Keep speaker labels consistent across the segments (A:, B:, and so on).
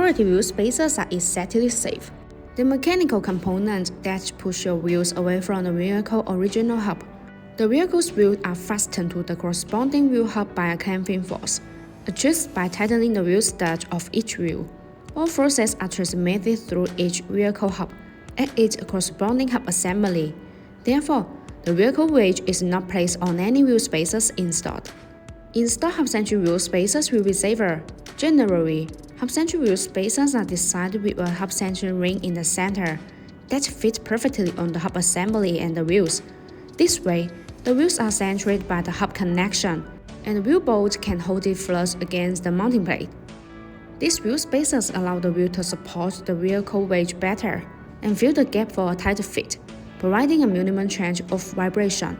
A: quality wheel spacers are exactly safe. The mechanical components that push your wheels away from the vehicle's original hub. The vehicle's wheels are fastened to the corresponding wheel hub by a clamping force, achieved by tightening the wheel stud of each wheel. All forces are transmitted through each vehicle hub and its corresponding hub assembly. Therefore, the vehicle weight is not placed on any wheel spacers installed. Installed hub-centric wheel spacers will be safer. Generally, hub-centric wheel spacers are designed with a hub-centric ring in the center that fits perfectly on the hub assembly and the wheels. This way, the wheels are centered by the hub connection, and the wheel bolt can hold it flush against the mounting plate. These wheel spacers allow the wheel to support the vehicle weight better and fill the gap for a tighter fit, providing a minimum change of vibration.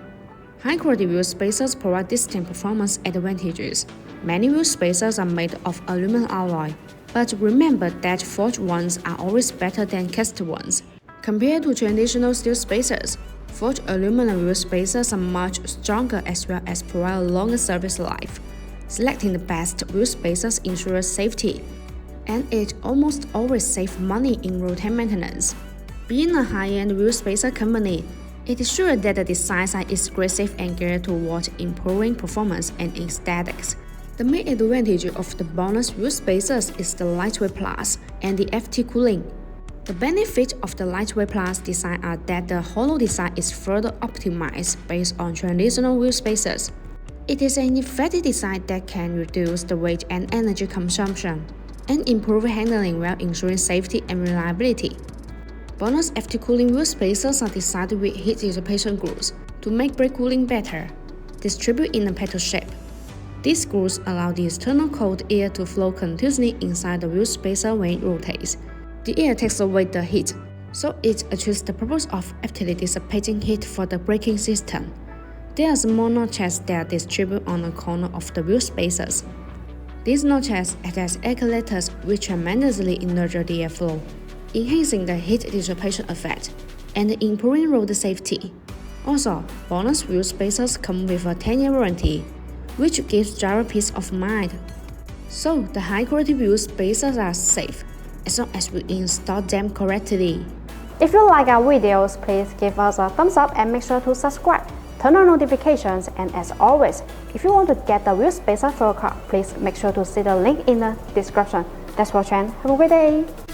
A: High-quality wheel spacers provide distinct performance advantages. Many wheel spacers are made of aluminum alloy, but remember that forged ones are always better than cast ones. Compared to traditional steel spacers, forged aluminum wheel spacers are much stronger as well as provide a longer service life. Selecting the best wheel spacers ensures safety, and it almost always saves money in routine maintenance. Being a high-end wheel spacer company, it is sure that the designs are exclusive and geared toward improving performance and aesthetics. The main advantage of the BONOSS wheel spacers is the lightweight plus and the FT cooling. The benefits of the lightweight plus design are that the hollow design is further optimized based on traditional wheel spacers. It is an effective design that can reduce the weight and energy consumption and improve handling while ensuring safety and reliability. BONOSS FT cooling wheel spacers are designed with heat dissipation grooves to make brake cooling better, distributed in a petal shape. These grooves allow the external cold air to flow continuously inside the wheel spacer when it rotates. The air takes away the heat, so it achieves the purpose of actively dissipating heat for the braking system. There are small notches that are distributed on the corner of the wheel spacers. These notches act as air collectors which tremendously nurture the airflow, enhancing the heat dissipation effect and improving road safety. Also, BONOSS wheel spacers come with a 10-year warranty, which gives driver peace of mind. So, the high-quality wheel spacers are safe as long as we install them correctly.
B: If you like our videos, please give us a thumbs up and make sure to subscribe. Turn on notifications, and as always, if you want to get the wheel spacer for your car, please make sure to see the link in the description. That's for Chen. Have a great day!